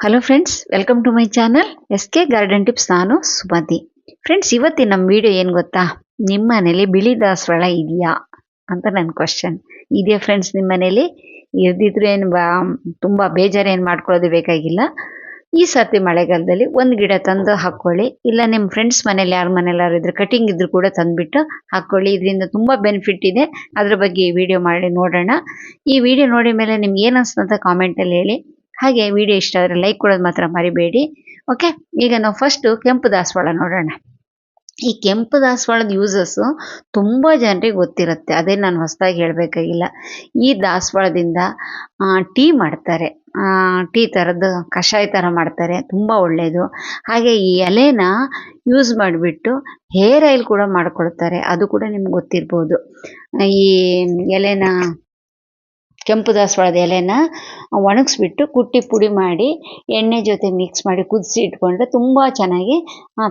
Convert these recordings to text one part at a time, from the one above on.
Hello friends, welcome to my channel SK garden tips. ನಾನು Sumathi. Friends, ಇವತ್ತಿನ ನಮ್ಮ video ಏನು ಗೊತ್ತಾ? ನಿಮ್ಮ ಮನೇಲಿ ಬಿಳಿ ದಾಸವಾಳ ಇದೆಯಾ ಅಂತ ನನ್ನ ಕ್ವಶನ್. ಇದೆಯಾ ಫ್ರೆಂಡ್ಸ್ ನಿಮ್ಮ ಮನೇಲಿ? ಇರ್ದಿದ್ರು ಏನು ತುಂಬ ಬೇಜಾರು ಏನು ಮಾಡ್ಕೊಳ್ಳೋದು ಬೇಕಾಗಿಲ್ಲ. ಈ ಸರ್ತಿ ಮಳೆಗಾಲದಲ್ಲಿ ಒಂದು ಗಿಡ ತಂದು ಹಾಕ್ಕೊಳ್ಳಿ, ಇಲ್ಲ ನಿಮ್ಮ ಫ್ರೆಂಡ್ಸ್ ಮನೇಲಿ ಯಾರ ಮನೇಲಾರು ಇದ್ರೆ ಕಟಿಂಗ್ ಇದ್ರು ಕೂಡ ತಂದುಬಿಟ್ಟು ಹಾಕ್ಕೊಳ್ಳಿ. ಇದರಿಂದ ತುಂಬ ಬೆನಿಫಿಟ್ ಇದೆ. ಅದ್ರ ಬಗ್ಗೆ ಈ ವಿಡಿಯೋ ಮಾಡಿ ನೋಡೋಣ. ಈ ವಿಡಿಯೋ ನೋಡಿದ ಮೇಲೆ ನಿಮ್ಗೆ ಏನು ಅನಿಸ್ತಂತ ಕಾಮೆಂಟಲ್ಲಿ ಹೇಳಿ. ಹಾಗೆ ವಿಡಿಯೋ ಇಷ್ಟ ಆದರೆ ಲೈಕ್ ಕೊಡೋದು ಮಾತ್ರ ಮರಿಬೇಡಿ. ಓಕೆ, ಈಗ ನಾವು ಫಸ್ಟು ಕೆಂಪು ದಾಸವಾಳ ನೋಡೋಣ. ಈ ಕೆಂಪು ದಾಸವಾಳದ ಯೂಸಸ್ಸು ತುಂಬ ಜನರಿಗೆ ಗೊತ್ತಿರುತ್ತೆ, ಅದೇ ನಾನು ಹೊಸದಾಗಿ ಹೇಳಬೇಕಾಗಿಲ್ಲ. ಈ ದಾಸವಾಳದಿಂದ ಟೀ ಮಾಡ್ತಾರೆ, ಟೀ ಥರದ್ದು ಕಷಾಯ ಥರ ಮಾಡ್ತಾರೆ, ತುಂಬ ಒಳ್ಳೆಯದು. ಹಾಗೆ ಈ ಎಲೆನ ಯೂಸ್ ಮಾಡಿಬಿಟ್ಟು ಹೇರ್ ಆಯಿಲ್ ಕೂಡ ಮಾಡ್ಕೊಳ್ತಾರೆ, ಅದು ಕೂಡ ನಿಮ್ಗೆ ಗೊತ್ತಿರ್ಬೋದು. ಈ ಎಲೆನ ಕೆಂಪು ದಾಸವಾಳದ ಎಲೆನ ಒಣಗಿಸ್ಬಿಟ್ಟು ಕುಟ್ಟಿ ಪುಡಿ ಮಾಡಿ ಎಣ್ಣೆ ಜೊತೆ ಮಿಕ್ಸ್ ಮಾಡಿ ಕುದಿಸಿ ಇಟ್ಕೊಂಡ್ರೆ ತುಂಬ ಚೆನ್ನಾಗಿ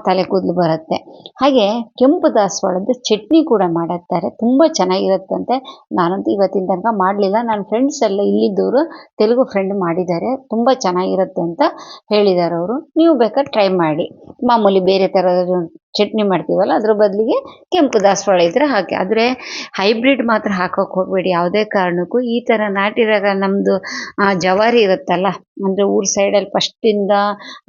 ತಲೆ ಕೂದಲು ಬರುತ್ತೆ. ಹಾಗೆ ಕೆಂಪು ದಾಸವಾಳದ ಚಟ್ನಿ ಕೂಡ ಮಾಡುತ್ತಾರೆ, ತುಂಬ ಚೆನ್ನಾಗಿರುತ್ತಂತೆ. ನಾನಂತೂ ಇವತ್ತಿನ ತನಕ ಮಾಡಲಿಲ್ಲ, ನನ್ನ ಫ್ರೆಂಡ್ಸ್ ಎಲ್ಲ ಇಲ್ಲಿದ್ದವರು ತೆಲುಗು ಫ್ರೆಂಡ್ ಮಾಡಿದ್ದಾರೆ, ತುಂಬ ಚೆನ್ನಾಗಿರುತ್ತೆ ಅಂತ ಹೇಳಿದ್ದಾರೆ ಅವರು. ನೀವು ಬೇಕಾದ್ರೆ ಟ್ರೈ ಮಾಡಿ. ಮಾಮೂಲಿ ಬೇರೆ ಥರದ ಚಟ್ನಿ ಮಾಡ್ತೀವಲ್ಲ, ಅದ್ರ ಬದಲಿಗೆ ಕೆಂಪು ದಾಸವಾಳ ಇದ್ರೆ ಹಾಕಿ. ಆದರೆ ಹೈಬ್ರಿಡ್ ಮಾತ್ರ ಹಾಕೋಕೆ ಹೋಗಬೇಡಿ ಯಾವುದೇ ಕಾರಣಕ್ಕೂ. ಈ ಥರ ನಾಟಿರಾಗ ನಮ್ಮದು ಜವಾರಿ ಇರುತ್ತಲ್ಲ, ಅಂದರೆ ಊರ ಸೈಡಲ್ಲಿ ಫಸ್ಟಿಂದ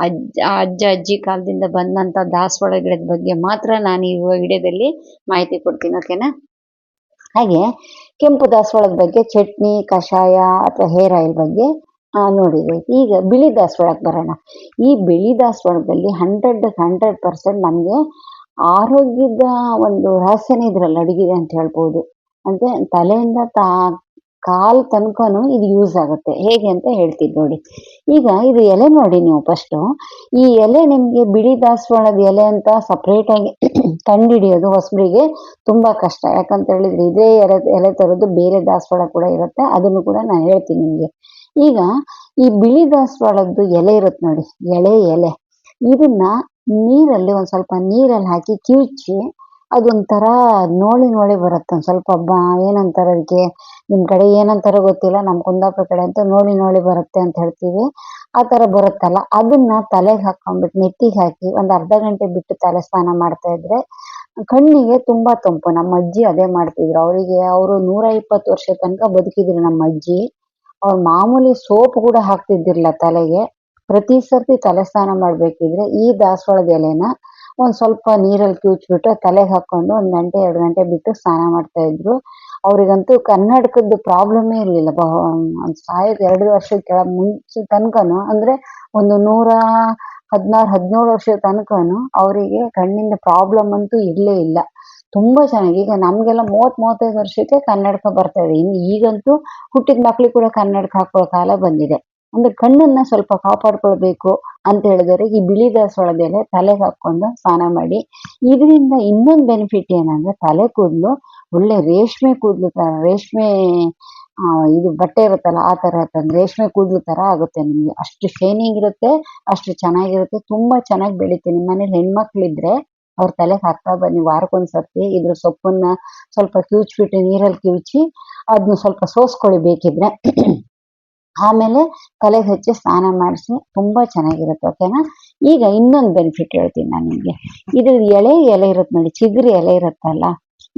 ಅಜ್ಜ ಅಜ್ಜಿ ಕಾಲದಿಂದ ಬಂದಂಥ ದಾಸವಾಳ ಗಿಡದ ಬಗ್ಗೆ ಮಾತ್ರ ನಾನು ಈ ವಿಡಿಯೋದಲ್ಲಿ ಮಾಹಿತಿ ಕೊಡ್ತೀನಿ, ಓಕೆನಾ? ಹಾಗೆ ಕೆಂಪು ದಾಸವಾಳದ ಬಗ್ಗೆ ಚಟ್ನಿ, ಕಷಾಯ ಅಥವಾ ಹೇರ್ ಆಯಿಲ್ ಬಗ್ಗೆ ನೋಡಿದೆ. ಈಗ ಬಿಳಿ ದಾಸವಾಳಕ್ಕೆ ಬರೋಣ. ಈ ಬಿಳಿ ದಾಸವಾಳದಲ್ಲಿ 100% ನಮಗೆ ಆರೋಗ್ಯದ ಒಂದು ರಹಸ್ಯನೇ ಇದ್ರಲ್ಲಿ ಅಡಗಿದೆ ಅಂತ ಹೇಳ್ಬೋದು. ಅಂದರೆ ತಲೆಯಿಂದ ಕಾಲು ತನಕನೂ ಇದು ಯೂಸ್ ಆಗುತ್ತೆ. ಹೇಗೆ ಅಂತ ಹೇಳ್ತೀನಿ ನೋಡಿ. ಈಗ ಇದು ಎಲೆ ನೋಡಿ ನೀವು ಫಸ್ಟು. ಈ ಎಲೆ ನಿಮಗೆ ಬಿಳಿ ದಾಸವಾಳದ ಎಲೆ ಅಂತ ಸಪ್ರೇಟಾಗಿ ಕಂಡುಹಿಡಿಯೋದು ಹೊಸಬರಿಗೆ ತುಂಬ ಕಷ್ಟ. ಯಾಕಂತ ಹೇಳಿದ್ರೆ ಇದೇ ಎಲೆ ಥರದ್ದು ಬೇರೆ ದಾಸವಾಳ ಕೂಡ ಇರುತ್ತೆ, ಅದನ್ನು ಕೂಡ ನಾನು ಹೇಳ್ತೀನಿ ನಿಮಗೆ. ಈಗ ಈ ಬಿಳಿ ದಾಸವಾಳದ್ದು ಎಲೆ ಇರುತ್ತೆ ನೋಡಿ, ಎಲೆ ಇದನ್ನ ನೀರಲ್ಲಿ ಒಂದು ಸ್ವಲ್ಪ ನೀರಲ್ಲಿ ಹಾಕಿ ಕಿವುಚಿ ಅದೊಂಥರ ನೋಳಿ ಬರುತ್ತೆ. ಒಂದು ಸ್ವಲ್ಪ ಏನಂತಾರೆ ಅದಕ್ಕೆ, ನಿಮ್ಮ ಕಡೆ ಏನಂತಾರೋ ಗೊತ್ತಿಲ್ಲ, ನಮ್ಮ ಕುಂದಾಪುರ ಕಡೆ ಅಂತ ನೋಳಿ ಬರುತ್ತೆ ಅಂತ ಹೇಳ್ತೀವಿ. ಆ ಥರ ಬರುತ್ತಲ್ಲ, ಅದನ್ನ ತಲೆಗೆ ಹಾಕೊಂಡ್ಬಿಟ್ಟು ನೆತ್ತಿಗೆ ಹಾಕಿ ಒಂದು ಅರ್ಧ ಗಂಟೆ ಬಿಟ್ಟು ತಲೆ ಸ್ನಾನ ಮಾಡ್ತಾ ಇದ್ರೆ ಕಣ್ಣಿಗೆ ತುಂಬ ತಂಪು. ನಮ್ಮ ಅಜ್ಜಿ ಅದೇ ಮಾಡ್ತಿದ್ರು. ಅವರು 120 ವರ್ಷ ತನಕ ಬದುಕಿದ್ರು ನಮ್ಮ ಅಜ್ಜಿ. ಅವ್ರು ಮಾಮೂಲಿ ಸೋಪ್ ಕೂಡ ಹಾಕ್ತಿದ್ದಿರಲಿಲ್ಲ ತಲೆಗೆ. ಪ್ರತಿ ಸರ್ತಿ ತಲೆ ಸ್ನಾನ ಮಾಡಬೇಕಿದ್ರೆ ಈ ದಾಸವಾಳದ ಎಲೆನ ಒಂದು ಸ್ವಲ್ಪ ನೀರಲ್ಲಿ ಕಿವುಚ್ಬಿಟ್ಟು ತಲೆಗೆ ಹಾಕ್ಕೊಂಡು 1 ಗಂಟೆ 2 ಗಂಟೆ ಬಿಟ್ಟು ಸ್ನಾನ ಮಾಡ್ತಾ ಇದ್ರು. ಅವರಿಗಂತೂ ಕನ್ನಡಕದ ಪ್ರಾಬ್ಲಮ್ಮೇ ಇರಲಿಲ್ಲ. ಒಂದು ಸಾಯೋದು 2 ವರ್ಷದ ಮುಂಚೆ ತನಕನೂ, ಅಂದರೆ ಒಂದು 116-17 ವರ್ಷದ ತನಕನೂ ಅವರಿಗೆ ಕಣ್ಣಿಂದ ಪ್ರಾಬ್ಲಮ್ ಅಂತೂ ಇರಲೇ ಇಲ್ಲ. ತುಂಬ ಚೆನ್ನಾಗಿ. ಈಗ ನಮಗೆಲ್ಲ 30-35 ವರ್ಷಕ್ಕೆ ಕನ್ನಡಕ ಬರ್ತಾ ಇದೆ. ಈಗಂತೂ ಹುಟ್ಟಿದ ಮಕ್ಳಿಗೆ ಕೂಡ ಕನ್ನಡಕ ಹಾಕೊಳ್ಳೋ ಕಾಲ ಬಂದಿದೆ. ಅಂದ್ರೆ ಕಣ್ಣನ್ನ ಸ್ವಲ್ಪ ಕಾಪಾಡ್ಕೊಳ್ಬೇಕು ಅಂತ ಹೇಳಿದರೆ ಈ ಬಿಳಿ ದಾಸವಾಳದ ಎಲೆ ತಲೆಗೆ ಹಾಕೊಂಡು ಸ್ನಾನ ಮಾಡಿ. ಇದರಿಂದ ಇನ್ನೊಂದು ಬೆನಿಫಿಟ್ ಏನಂದ್ರೆ ತಲೆ ಕೂದಲು ಒಳ್ಳೆ ರೇಷ್ಮೆ ಕೂದಲು ತರ, ರೇಷ್ಮೆ ಇದು ಬಟ್ಟೆ ಇರುತ್ತಲ್ಲ ಆ ತರ ರೇಷ್ಮೆ ಕೂದಲು ತರ ಆಗುತ್ತೆ ನಿಮ್ಗೆ. ಅಷ್ಟು ಶೈನಿಂಗ್ ಇರುತ್ತೆ, ಅಷ್ಟು ಚೆನ್ನಾಗಿರುತ್ತೆ, ತುಂಬಾ ಚೆನ್ನಾಗಿ ಬೆಳೀತೆ. ನಿಮ್ಮ ಮನೇಲಿ ಹೆಣ್ಮಕ್ಳಿದ್ರೆ ಅವ್ರ ತಲೆಗೆ ಹಾಕ್ತಾ ಬನ್ನಿ ವಾರಕ್ಕೊಂದ್ಸರ್ತಿ. ಇದ್ರ ಸೊಪ್ಪನ್ನ ಸ್ವಲ್ಪ ಕಿವುಚ್ಬಿಟ್ಟು ನೀರಲ್ಲಿ ಕಿವುಚಿ ಅದನ್ನ ಸ್ವಲ್ಪ ಸೋಸ್ಕೊಳ್ಳಿ ಬೇಕಿದ್ರೆ. ಆಮೇಲೆ ತಲೆಗೆ ಹಚ್ಚಿ ಸ್ನಾನ ಮಾಡಿಸಿ, ತುಂಬಾ ಚೆನ್ನಾಗಿರುತ್ತೆ, ಓಕೆನಾ? ಈಗ ಇನ್ನೊಂದು ಬೆನಿಫಿಟ್ ಹೇಳ್ತೀನಿ ನಾನು ನಿಮಗೆ. ಇದ್ರ ಎಲೆ ಇರುತ್ತೆ ನೋಡಿ, ಚಿಗುರಿ ಎಲೆ ಇರುತ್ತಲ್ಲ,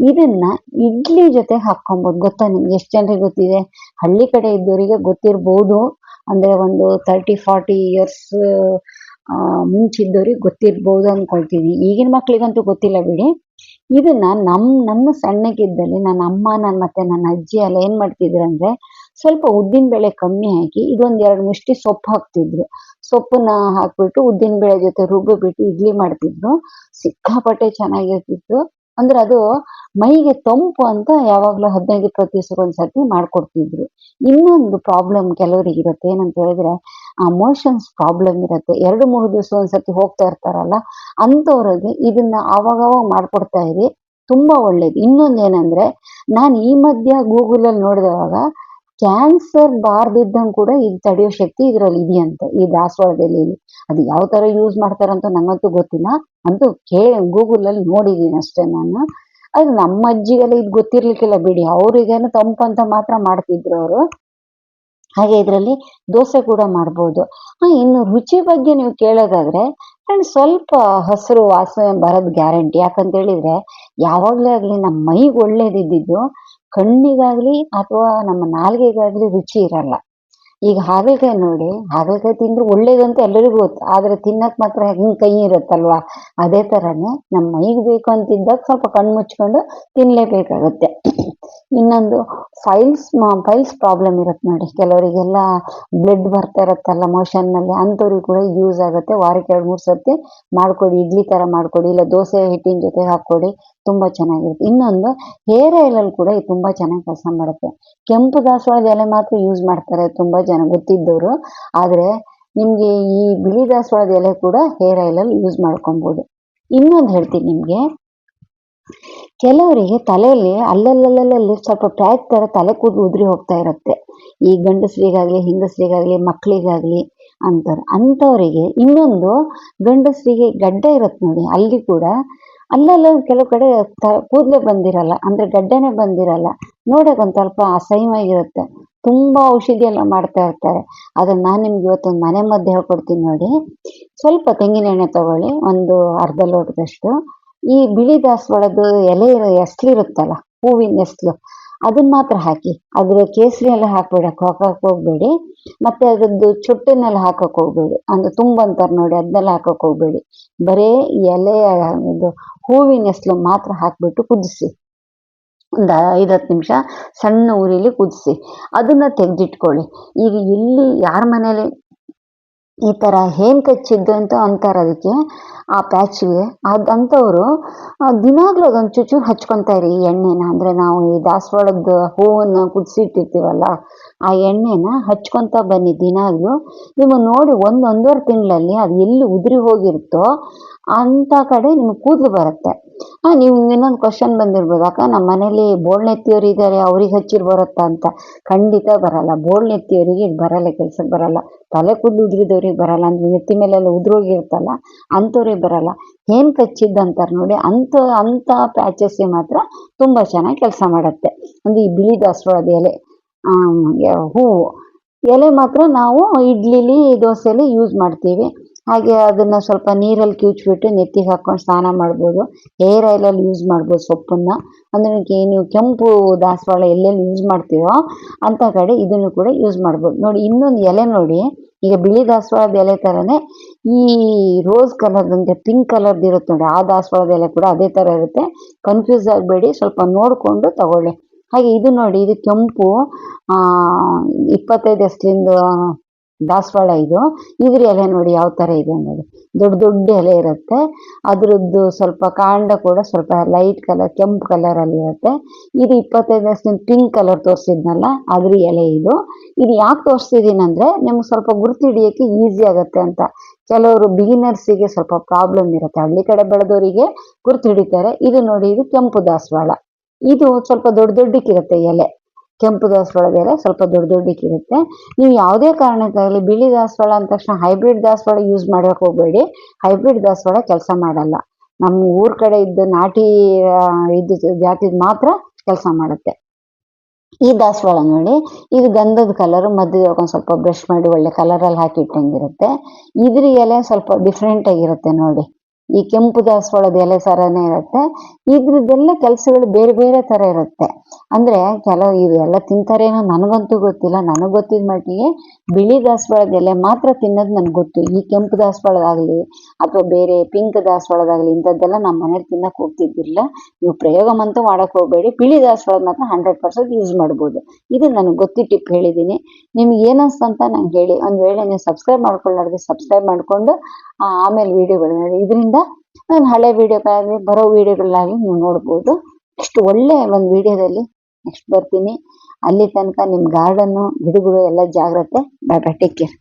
ಇದನ್ನ ಇಡ್ಲಿ ಜೊತೆ ಹಾಕ್ಕೊಬೋದು. ಗೊತ್ತಾ ನಿಮ್ಗೆ? ಎಷ್ಟು ಜನರಿಗೆ ಗೊತ್ತಿದೆ? ಹಳ್ಳಿ ಕಡೆ ಇದ್ದವರಿಗೆ ಗೊತ್ತಿರ್ಬೋದು, ಅಂದ್ರೆ ಒಂದು 30-40 ಇಯರ್ಸ್ ಮುಂಚಿದ್ದವ್ರಿಗೆ ಗೊತ್ತಿರ್ಬೋದು ಅನ್ಕೊಳ್ತೀನಿ. ಈಗಿನ ಮಕ್ಳಿಗಂತೂ ಗೊತ್ತಿಲ್ಲ ಬಿಡಿ. ಇದನ್ನ ನನ್ನ ಸಣ್ಣಕ್ಕಿದ್ದಲ್ಲಿ ನನ್ನ ಅಮ್ಮ ಮತ್ತೆ ನನ್ನ ಅಜ್ಜಿ ಎಲ್ಲ ಏನ್ ಮಾಡ್ತಿದ್ರು ಅಂದ್ರೆ, ಸ್ವಲ್ಪ ಉದ್ದಿನ ಬೇಳೆ ಕಮ್ಮಿ ಹಾಕಿ ಇದೊಂದ್ 2 ಮುಷ್ಟಿ ಸೊಪ್ಪು ಹಾಕ್ತಿದ್ರು. ಸೊಪ್ಪನ್ನ ಹಾಕ್ಬಿಟ್ಟು ಉದ್ದಿನ ಬೇಳೆ ಜೊತೆ ರುಬ್ಬಿಬಿಟ್ಟು ಇಡ್ಲಿ ಮಾಡ್ತಿದ್ರು. ಸಿಕ್ಕಾಪಟ್ಟೆ ಚೆನ್ನಾಗಿರ್ತಿತ್ತು. ಅಂದ್ರೆ ಅದು ಮೈಗೆ ತಂಪು ಅಂತ ಯಾವಾಗ್ಲೂ 15-20 ದಿವಸಕ್ಕೊಂದ್ಸತಿ ಮಾಡ್ಕೊಡ್ತಿದ್ರು. ಇನ್ನೊಂದು ಪ್ರಾಬ್ಲಮ್ ಕೆಲವರಿಗೆ ಇರುತ್ತೆ, ಏನಂತ ಹೇಳಿದ್ರೆ ಮೋಷನ್ಸ್ ಪ್ರಾಬ್ಲಮ್ ಇರುತ್ತೆ. 2-3 ದಿವಸ ಒಂದ್ಸತಿ ಹೋಗ್ತಾ ಇರ್ತಾರಲ್ಲ, ಅಂಥವ್ರಿಗೆ ಇದನ್ನ ಆವಾಗವಾಗ ಮಾಡ್ಕೊಡ್ತಾ ಇರಿ, ತುಂಬಾ ಒಳ್ಳೇದು. ಇನ್ನೊಂದು ಏನಂದ್ರೆ, ನಾನು ಈ ಮಧ್ಯ ಗೂಗಲಲ್ಲಿ ನೋಡಿದವಾಗ ಕ್ಯಾನ್ಸರ್ ಬಾರ್ದಿದ್ದಂಗೆ ಕೂಡ ಇದು ತಡೆಯೋ ಶಕ್ತಿ ಇದ್ರಲ್ಲಿ ಇದೆಯಂತೆ, ಈ ದಾಸವಾಳದಲ್ಲಿ. ಅದು ಯಾವ ತರ ಯೂಸ್ ಮಾಡ್ತಾರಂತ ನಂಗಂತೂ ಗೊತ್ತಿಲ್ಲ, ಅಂತೂ ಗೂಗಲಲ್ಲಿ ನೋಡಿದೀನಿ ಅಷ್ಟೇ ನಾನು. ಅದು ನಮ್ಮ ಅಜ್ಜಿಗೆಲ್ಲ ಇದು ಗೊತ್ತಿರ್ಲಿಕ್ಕಿಲ್ಲ ಬಿಡಿ, ಅವ್ರಿಗೇನು ತಂಪಂತ ಮಾತ್ರ ಮಾಡ್ತಿದ್ರು ಅವರು. ಹಾಗೆ ಇದರಲ್ಲಿ ದೋಸೆ ಕೂಡ ಮಾಡ್ಬೋದು. ಇನ್ನು ರುಚಿ ಬಗ್ಗೆ ನೀವು ಕೇಳೋದಾದ್ರೆ ಫ್ರೆಂಡ್ಸ್, ಸ್ವಲ್ಪ ಹಸಿರು ವಾಸನೆ ಬರೋದು ಗ್ಯಾರಂಟಿ. ಯಾಕಂತ ಹೇಳಿದ್ರೆ ಯಾವಾಗಲೇ ಆಗಲಿ ನಮ್ಮ ಮೈಗೆ ಒಳ್ಳೇದಿದ್ದು ಕಣ್ಣಿಗಾಗ್ಲಿ ಅಥವಾ ನಮ್ಮ ನಾಲಿಗೆಗಾಗ್ಲಿ ರುಚಿ ಇರಲ್ಲ. ಈಗ ಹಾಗಲಕಾಯಿ ನೋಡಿ, ಹಾಗಲಕಾಯಿ ತಿಂದ್ರೆ ಒಳ್ಳೇದಂತ ಎಲ್ಲರಿಗೂ ಗೊತ್ತು, ಆದ್ರೆ ತಿನ್ನಕ್ ಮಾತ್ರ ಹಿಂಗ್ ಕೈ ಇರುತ್ತಲ್ವಾ. ಅದೇ ತರನೇ ನಮ್ಮ ಮೈಗೆ ಬೇಕು ಅಂತಿದ್ದಾಗ ಸ್ವಲ್ಪ ಕಣ್ಣು ಮುಚ್ಕೊಂಡು ತಿನ್ಲೇಬೇಕಾಗುತ್ತೆ. ಇನ್ನೊಂದು ಫೈಲ್ಸ್ ಪ್ರಾಬ್ಲಮ್ ಇರುತ್ತೆ ನೋಡಿ, ಕೆಲವರಿಗೆಲ್ಲ ಬ್ಲಡ್ ಬರ್ತಾ ಇರತ್ತಲ್ಲ ಮೋಷನ್ ನಲ್ಲಿ, ಅಂಥವ್ರಿಗೆ ಕೂಡ ಯೂಸ್ ಆಗುತ್ತೆ. ವಾರಕ್ಕೆ 2-3 ಸರ್ತಿ ಮಾಡ್ಕೊಡಿ, ಇಡ್ಲಿ ತರ ಮಾಡ್ಕೊಡಿ, ಇಲ್ಲ ದೋಸೆ ಹಿಟ್ಟಿನ ಜೊತೆ ಹಾಕೊಡಿ, ತುಂಬಾ ಚೆನ್ನಾಗಿರುತ್ತೆ. ಇನ್ನೊಂದು ಹೇರ್ ಆಯಿಲ್ ಅಲ್ಲಿ ಕೂಡ ಇದು ತುಂಬಾ ಚೆನ್ನಾಗಿ ಕೆಲಸ ಮಾಡುತ್ತೆ. ಕೆಂಪು ದಾಸವಾಳದ ಎಲೆ ಮಾತ್ರ ಯೂಸ್ ಮಾಡ್ತಾರೆ ತುಂಬಾ ಜನ ಗೊತ್ತಿದ್ದವರು, ಆದ್ರೆ ನಿಮ್ಗೆ ಈ ಬಿಳಿ ದಾಸವಾಳದ ಎಲೆ ಕೂಡ ಹೇರ್ ಆಯಿಲ್ ಅಲ್ಲಿ ಯೂಸ್ ಮಾಡ್ಕೊಬಹುದು. ಇನ್ನೊಂದು ಹೇಳ್ತೀನಿ ನಿಮ್ಗೆ, ಕೆಲವರಿಗೆ ತಲೆಯಲ್ಲಿ ಅಲ್ಲಲ್ಲಲ್ಲಿ ಸ್ವಲ್ಪ ಪ್ಯಾಚ್ ತರ ತಲೆ ಕೂದಲು ಉದುರಿ ಹೋಗ್ತಾ ಇರುತ್ತೆ. ಈ ಗಂಡಸರಿಗಾಗ್ಲಿ ಹೆಂಗಸರಿಗಾಗ್ಲಿ ಮಕ್ಕಳಿಗಾಗ್ಲಿ ಅಂಥವರಿಗೆ ಇನ್ನೊಂದು, ಗಂಡಸರಿಗೆ ಗಡ್ಡ ಇರುತ್ತೆ ನೋಡಿ, ಅಲ್ಲಿ ಕೂಡ ಅಲ್ಲಲ್ಲ ಕೆಲವು ಕಡೆ ಕೂದಲೇ ಬಂದಿರಲ್ಲ, ಅಂದ್ರೆ ಗಡ್ಡನೇ ಬಂದಿರಲ್ಲ, ನೋಡಕ್ ಒಂದ್ ಸ್ವಲ್ಪ ಅಸಹ್ಯವಾಗಿರುತ್ತೆ. ತುಂಬಾ ಔಷಧಿ ಎಲ್ಲ ಮಾಡ್ತಾ ಇರ್ತಾರೆ. ಅದನ್ನ ನಾನು ನಿಮ್ಗೆ ಇವತ್ತೊಂದು ಮನೆ ಮದ್ದು ಹೇಳ್ಕೊಡ್ತೀನಿ ನೋಡಿ. ಸ್ವಲ್ಪ ತೆಂಗಿನ ಎಣ್ಣೆ ತಗೊಳ್ಳಿ, ಒಂದು ಅರ್ಧ ಲೋಟದಷ್ಟು. ಈ ಬಿಳಿ ದಾಸವಾಳದ ಎಲೆ ಎಸ್ಲಿರುತ್ತಲ್ಲ, ಹೂವಿನ ಎಸ್ಲು, ಅದನ್ನ ಮಾತ್ರ ಹಾಕಿ. ಅದ್ರ ಕೇಸರಿ ಎಲ್ಲ ಹಾಕಕ್ ಹೋಗ್ಬೇಡಿ, ಮತ್ತೆ ಅದ್ರದ್ದು ಚುಟ್ಟನ್ನೆಲ್ಲ ಹಾಕಕ್ ಹೋಗ್ಬೇಡಿ, ಅಂದ್ರೆ ತುಂಬ ಅಂತಾರ ನೋಡಿ, ಅದನ್ನೆಲ್ಲ ಹಾಕಕ್ ಹೋಗ್ಬೇಡಿ. ಬರೇ ಎಲೆ ಇದು ಹೂವಿನ ಎಸ್ಲು ಮಾತ್ರ ಹಾಕ್ಬಿಟ್ಟು ಕುದಿಸಿ, ಒಂದು 5-10 ನಿಮಿಷ ಸಣ್ಣ ಉರಿಲಿ ಕುದಿಸಿ, ಅದನ್ನ ತೆಗೆದಿಟ್ಕೊಳ್ಳಿ. ಈಗ ಇಲ್ಲಿ ಯಾರ ಮನೇಲಿ ಈ ತರ ಹೇನ್ ಕಚ್ಚಿದ್ದು ಅಂತ ಅಂತಾರ ಅದಕ್ಕೆ, ಆ ಪ್ಯಾಚ್ಗೆ ಅಂಥವ್ರು ದಿನಾಗ್ಲೂ ಅದೊಂದು ಚೂಚೂರು ಹಚ್ಕೊಂತ ಇರಿ ಈ ಎಣ್ಣೆನ. ಅಂದ್ರೆ ನಾವು ಈ ದಾಸವಾಳದ ಹೂವನ್ನ ಕುದಿಸಿಟ್ಟಿರ್ತೀವಲ್ಲ, ಆ ಎಣ್ಣೆನ ಹಚ್ಕೊಂತ ಬನ್ನಿ ದಿನಾಗ್ಲೂ. ನೀವು ನೋಡಿ 1-1.5 ತಿಂಗಳಲ್ಲಿ ಅದು ಎಲ್ಲಿ ಉದುರಿ ಹೋಗಿರುತ್ತೋ ಅಂತ ಕಡೆ ನಿಮ್ಗೆ ಕೂದಲು ಬರುತ್ತೆ. ನೀವು ಇನ್ನೊಂದು ಕ್ವಶನ್ ಬಂದಿರ್ಬೋದು, ಅಕ್ಕ ನಮ್ಮ ಮನೇಲಿ ಬೋಳ್ನೆತ್ತಿಯವರು ಇದ್ದಾರೆ, ಅವ್ರಿಗೆ ಹಚ್ಚಿರ್ ಬರುತ್ತಾ ಅಂತ. ಖಂಡಿತ ಬರಲ್ಲ. ಬೋಳ್ನೆತ್ತಿಯವರಿಗೆ ಬರಲ್ಲ, ಕೆಲ್ಸಕ್ಕೆ ಬರಲ್ಲ. ತಲೆ ಕೂದಲು ಉದುರಿದವ್ರಿಗೆ ಬರಲ್ಲ, ಅಂದ್ರೆ ನೆತ್ತಿ ಮೇಲೆಲ್ಲ ಉದುರೋಗಿರುತ್ತಲ್ಲ ಅಂಥವ್ರಿಗೆ ಬರಲ್ಲ. ಏನ್ ಕಚ್ಚಿದ್ದಂತಾರ ನೋಡಿ, ಅಂತ ಪ್ಯಾಚಸ್ಗೆ ಮಾತ್ರ ತುಂಬಾ ಚೆನ್ನಾಗಿ ಕೆಲಸ ಮಾಡುತ್ತೆ. ಅಂದ್ರೆ ಈ ಬಿಳಿ ದಾಸವಾಳದ ಎಲೆ ಹೂವು ಎಲೆ ಮಾತ್ರ ನಾವು ಇಡ್ಲಿಲಿ ದೋಸೆಲಿ ಯೂಸ್ ಮಾಡ್ತೀವಿ. ಹಾಗೆ ಅದನ್ನ ಸ್ವಲ್ಪ ನೀರಲ್ಲಿ ಕಿವುಚ್ಬಿಟ್ಟು ನೆತ್ತಿಗೆ ಹಾಕೊಂಡು ಸ್ನಾನ ಮಾಡ್ಬೋದು. ಹೇರ್ ಆಯಿಲಲ್ಲಿ ಯೂಸ್ ಮಾಡ್ಬೋದು ಸೊಪ್ಪನ್ನ. ಅಂದ್ರೆ ನೀವು ಕೆಂಪು ದಾಸವಾಳ ಎಲ್ಲೆಲ್ಲಿ ಯೂಸ್ ಮಾಡ್ತೀವೋ ಅಂತ ಕಡೆ ಇದನ್ನು ಕೂಡ ಯೂಸ್ ಮಾಡ್ಬೋದು. ನೋಡಿ ಇನ್ನೊಂದು ಎಲೆ ನೋಡಿ, ಈಗ ಬಿಳಿ ದಾಸವಾಳದ ಎಲೆ ತರನೇ ಈ ರೋಸ್ ಕಲರ್ ಅಂದ್ರೆ ಪಿಂಕ್ ಕಲರ್ದು ಇರುತ್ತೆ ನೋಡಿ, ಆ ದಾಸವಾಳದ ಎಲೆ ಕೂಡ ಅದೇ ತರ ಇರುತ್ತೆ. ಕನ್ಫ್ಯೂಸ್ ಆಗಬೇಡಿ, ಸ್ವಲ್ಪ ನೋಡ್ಕೊಂಡು ತಗೊಳ್ಳಿ. ಹಾಗೆ ಇದು ನೋಡಿ, ಇದು ಕೆಂಪು 25 ಎಸ್ಲಿಂದ ದಾಸವಾಳ ಇದು. ಇದ್ರ ಎಲೆ ನೋಡಿ ಯಾವ ತರ ಇದೆ ನೋಡಿ, ದೊಡ್ಡ ಎಲೆ ಇರುತ್ತೆ. ಅದ್ರದ್ದು ಸ್ವಲ್ಪ ಕಾಂಡ ಕೂಡ ಸ್ವಲ್ಪ ಲೈಟ್ ಕಲರ್ ಕೆಂಪು ಕಲರ್ ಅಲ್ಲಿ ಇರುತ್ತೆ. ಇದು 25 ಎಸ್ಲಿಂದ ಪಿಂಕ್ ಕಲರ್ ತೋರಿಸಿದ್ನಲ್ಲ, ಅದ್ರ ಎಲೆ ಇದು. ಇದು ಯಾಕೆ ತೋರಿಸ್ತಿದೀನಿ ಅಂದ್ರೆ ನಿಮ್ಗೆ ಸ್ವಲ್ಪ ಗುರ್ತು ಹಿಡಿಯಕ್ಕೆ ಈಸಿ ಆಗತ್ತೆ ಅಂತ. ಕೆಲವರು ಬಿಗಿನರ್ಸಿಗೆ ಸ್ವಲ್ಪ ಪ್ರಾಬ್ಲಮ್ ಇರುತ್ತೆ, ಹಳ್ಳಿ ಕಡೆ ಬೆಳೆದವರಿಗೆ ಗುರ್ತು ಹಿಡಿತಾರೆ. ಇದು ನೋಡಿ, ಇದು ಕೆಂಪು ದಾಸವಾಳ. ಇದು ಸ್ವಲ್ಪ ದೊಡ್ಡಕ್ಕಿರುತ್ತೆ ಎಲೆ. ಕೆಂಪು ದಾಸವಾಳದ ಎಲೆ ಸ್ವಲ್ಪ ದೊಡ್ಡಕ್ಕಿರುತ್ತೆ. ನೀವು ಯಾವುದೇ ಕಾರಣಕ್ಕಾಗಲಿ ಬಿಳಿ ದಾಸವಾಳ ಅಂದ ತಕ್ಷಣ ಹೈಬ್ರಿಡ್ ದಾಸವಾಳ ಯೂಸ್ ಮಾಡಕ್ ಹೋಗ್ಬೇಡಿ. ಹೈಬ್ರಿಡ್ ದಾಸವಾಳ ಕೆಲಸ ಮಾಡಲ್ಲ. ನಮ್ಮ ಊರ್ ಕಡೆ ಇದ್ದ ನಾಟಿ ಇದು ಜಾತಿದ್ ಮಾತ್ರ ಕೆಲಸ ಮಾಡುತ್ತೆ. ಈ ದಾಸವಾಳ ನೋಡಿ, ಇದು ಗಂಧದ ಕಲರ್, ಮಧ್ಯದಾಗ ಒಂದ್ ಸ್ವಲ್ಪ ಬ್ರಷ್ ಮಾಡಿ ಒಳ್ಳೆ ಕಲರಲ್ಲಿ ಹಾಕಿ ಇಟ್ಟಂಗಿರುತ್ತೆ. ಇದ್ರ ಎಲೆ ಸ್ವಲ್ಪ ಡಿಫ್ರೆಂಟ್ ಆಗಿರುತ್ತೆ ನೋಡಿ. ಈ ಕೆಂಪು ದಾಸವಾಳದ ಎಲೆ ತರನೇ ಇರುತ್ತೆ. ಇದ್ರದ್ದೆಲ್ಲ ಕೆಲಸಗಳು ಬೇರೆ ಬೇರೆ ತರ ಇರುತ್ತೆ. ಅಂದ್ರೆ ಇವೆಲ್ಲ ತಿಂತಾರೇನೋ ನನಗಂತೂ ಗೊತ್ತಿಲ್ಲ. ನನಗ್ ಗೊತ್ತಿದ ಮಟ್ಟಿಗೆ ಬಿಳಿ ದಾಸವಾಳದ ಎಲೆ ಮಾತ್ರ ತಿನ್ನೋದು ನನ್ಗೆ ಗೊತ್ತು. ಈ ಕೆಂಪು ದಾಸವಾಳದಾಗ್ಲಿ ಅಥವಾ ಬೇರೆ ಪಿಂಕ್ ದಾಸವಾಳದಾಗ್ಲಿ ಇಂಥದ್ದೆಲ್ಲ ನಮ್ಮ ಮನೇಲಿ ತಿನ್ನಕ್ ಹೋಗ್ತಿದ್ದಿಲ್ಲ. ನೀವು ಪ್ರಯೋಗ ಅಂತೂ ಮಾಡಕ್ ಹೋಗ್ಬೇಡಿ. ಬಿಳಿ ದಾಸವಾಳ ಮಾತ್ರ 100% ಯೂಸ್ ಮಾಡ್ಬೋದು. ಇದು ನನಗೆ ಗೊತ್ತಿ ಟಿಪ್ ಹೇಳಿದ್ದೀನಿ. ನಿಮ್ಗೆ ಏನನ್ಸ್ತಂತ ನಂಗೆ ಹೇಳಿ. ಒಂದ್ ವೇಳೆ ನೀವು ಸಬ್ಸ್ಕ್ರೈಬ್ ಮಾಡ್ಕೊಳ್ಳಾರ್ದೆ ಸಬ್ಸ್ಕ್ರೈಬ್ ಮಾಡ್ಕೊಂಡು ಆಮೇಲೆ ವಿಡಿಯೋಗಳು ನೋಡಿ. ಇದರಿಂದ ನಾನು ಹಳೆ ವಿಡಿಯೋಗಳಾಗಲಿ ಬರೋ ವಿಡಿಯೋಗಳಾಗಲಿ ನೀವು ನೋಡ್ಬೋದು. ಇಷ್ಟು ಒಳ್ಳೆ ಒಂದು ವಿಡಿಯೋದಲ್ಲಿ ನೆಕ್ಸ್ಟ್ ಬರ್ತೀನಿ. ಅಲ್ಲಿ ತನಕ ನಿಮ್ಮ ಗಾರ್ಡನ್ನು ಗಿಡಗಳು ಎಲ್ಲ ಜಾಗ್ರತೆ. ಬಾಯ್ ಬಾಯ್, ಟೇಕ್ ಕೇರ್.